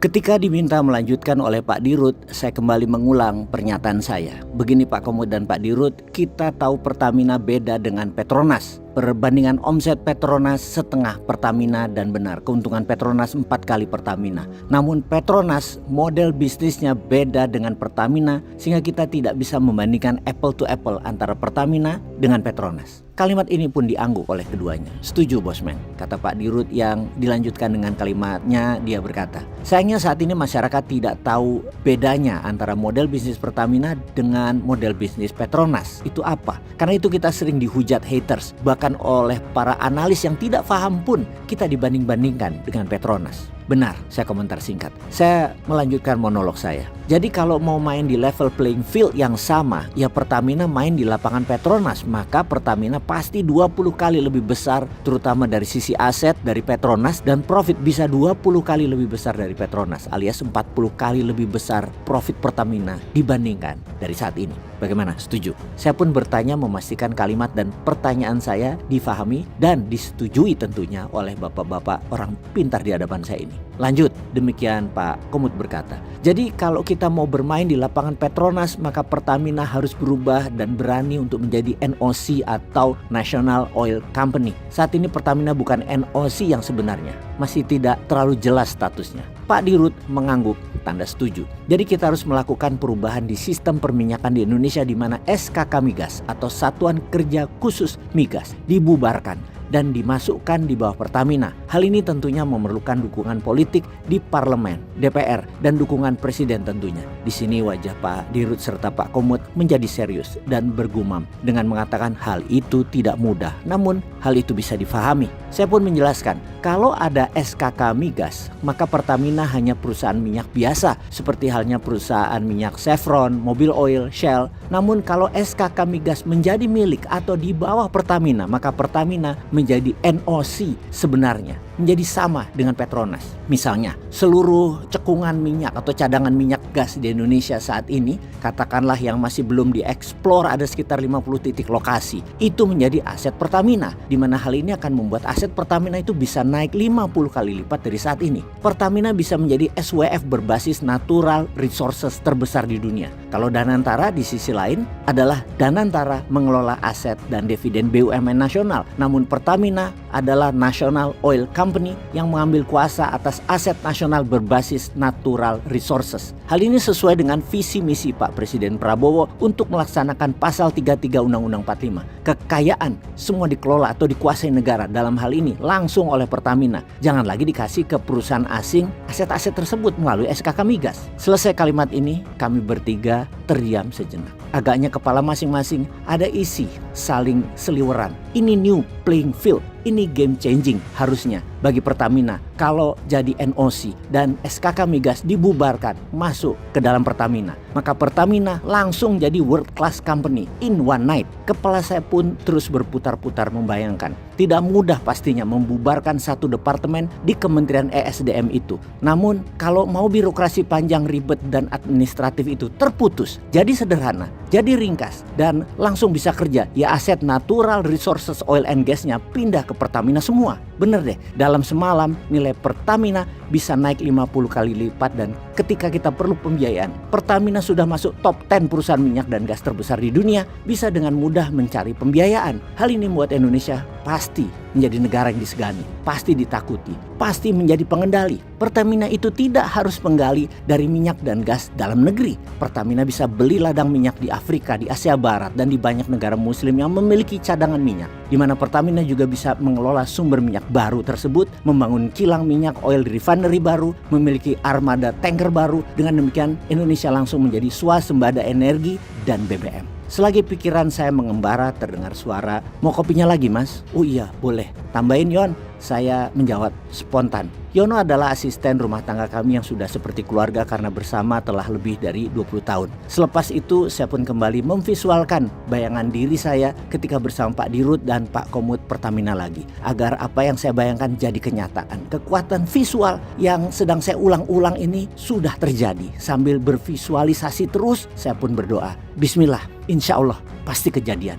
Ketika diminta melanjutkan oleh Pak Dirut, saya kembali mengulang pernyataan saya. Begini Pak Komud dan Pak Dirut, kita tahu Pertamina beda dengan Petronas. Perbandingan omset Petronas setengah Pertamina dan benar keuntungan Petronas 4 kali Pertamina. Namun Petronas model bisnisnya beda dengan Pertamina sehingga kita tidak bisa membandingkan apple to apple antara Pertamina dengan Petronas. Kalimat ini pun diangguk oleh keduanya. Setuju Bosman, kata Pak Dirut yang dilanjutkan dengan kalimatnya. Dia berkata, sayangnya saat ini masyarakat tidak tahu bedanya antara model bisnis Pertamina dengan model bisnis Petronas. Itu apa? Karena itu kita sering dihujat haters, bahkan oleh para analis yang tidak paham pun kita dibanding-bandingkan dengan Petronas. Benar, saya komentar singkat. Saya melanjutkan monolog saya. Jadi kalau mau main di level playing field yang sama, ya Pertamina main di lapangan Petronas, maka Pertamina pasti 20 kali lebih besar, terutama dari sisi aset dari Petronas, dan profit bisa 20 kali lebih besar dari Petronas, alias 40 kali lebih besar profit Pertamina dibandingkan dari saat ini. Bagaimana? Setuju? Saya pun bertanya memastikan kalimat dan pertanyaan saya difahami dan disetujui tentunya oleh bapak-bapak orang pintar di hadapan saya ini. Lanjut, demikian Pak Komud berkata. Jadi kalau kita mau bermain di lapangan Petronas, maka Pertamina harus berubah dan berani untuk menjadi NOC atau National Oil Company. Saat ini Pertamina bukan NOC yang sebenarnya, masih tidak terlalu jelas statusnya. Pak Dirut mengangguk tanda setuju. Jadi kita harus melakukan perubahan di sistem perminyakan di Indonesia di mana SKK Migas atau Satuan Kerja Khusus Migas dibubarkan dan dimasukkan di bawah Pertamina. Hal ini tentunya memerlukan dukungan politik di parlemen, DPR, dan dukungan presiden tentunya. Di sini wajah Pak Dirut serta Pak Komud menjadi serius dan bergumam dengan mengatakan hal itu tidak mudah. Namun hal itu bisa difahami. Saya pun menjelaskan, kalau ada SKK Migas, maka Pertamina hanya perusahaan minyak biasa seperti halnya perusahaan minyak Chevron, Mobil Oil, Shell. Namun kalau SKK Migas menjadi milik atau di bawah Pertamina, maka Pertamina menjadi NOC sebenarnya, menjadi sama dengan Petronas. Misalnya seluruh cekungan minyak atau cadangan minyak gas di Indonesia saat ini, katakanlah yang masih belum dieksplor ada sekitar 50 titik lokasi, itu menjadi aset Pertamina, di mana hal ini akan membuat aset Pertamina itu bisa naik 50 kali lipat dari saat ini. Pertamina bisa menjadi SWF berbasis natural resources terbesar di dunia. Kalau Danantara di sisi lain adalah Danantara mengelola aset dan dividen BUMN nasional, namun Pertamina adalah National Oil Company yang mengambil kuasa atas aset nasional berbasis natural resources. Hal ini sesuai dengan visi misi Pak Presiden Prabowo untuk melaksanakan pasal 33 Undang-Undang 45. Kekayaan semua dikelola atau dikuasai negara, dalam hal ini langsung oleh Pertamina. Jangan lagi dikasih ke perusahaan asing aset-aset tersebut melalui SKK Migas. Selesai kalimat ini, kami bertiga terdiam sejenak. Agaknya kepala masing-masing ada isi saling seliweran. Ini new playing field. Ini game changing harusnya bagi Pertamina kalau jadi NOC dan SKK Migas dibubarkan masuk ke dalam Pertamina. Maka Pertamina langsung jadi world class company in one night. Kepala saya pun terus berputar-putar membayangkan. Tidak mudah pastinya membubarkan satu departemen di Kementerian ESDM itu. Namun kalau mau birokrasi panjang, ribet, dan administratif itu terputus, jadi sederhana, jadi ringkas, dan langsung bisa kerja, ya aset natural resources oil and gasnya pindah ke Pertamina semua. Bener deh, dalam semalam nilai Pertamina bisa naik 50 kali lipat, dan ketika kita perlu pembiayaan, Pertamina sudah masuk top 10 perusahaan minyak dan gas terbesar di dunia, bisa dengan mudah mencari pembiayaan. Hal ini membuat Indonesia pasti menjadi negara yang disegani, pasti ditakuti, pasti menjadi pengendali. Pertamina itu tidak harus menggali dari minyak dan gas dalam negeri. Pertamina bisa beli ladang minyak di Afrika, di Asia Barat, dan di banyak negara muslim yang memiliki cadangan minyak, di mana Pertamina juga bisa mengelola sumber minyak baru tersebut, membangun kilang minyak oil refinery baru, memiliki armada tanker baru. Dengan demikian Indonesia langsung menjadi swasembada energi dan BBM. Selagi pikiran saya mengembara, terdengar suara, "Mau kopinya lagi mas?" "Oh iya boleh, tambahin Yon." Saya menjawab spontan. Yono adalah asisten rumah tangga kami yang sudah seperti keluarga karena bersama telah lebih dari 20 tahun. Selepas itu saya pun kembali memvisualkan bayangan diri saya ketika bersama Pak Dirut dan Pak Komud Pertamina lagi. Agar apa yang saya bayangkan jadi kenyataan. Kekuatan visual yang sedang saya ulang-ulang ini sudah terjadi. Sambil bervisualisasi terus, saya pun berdoa, Bismillah, insya Allah pasti kejadian.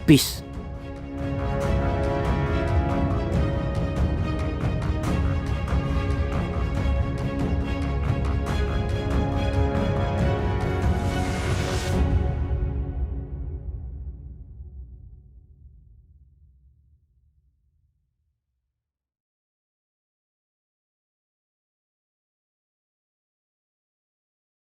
Peace.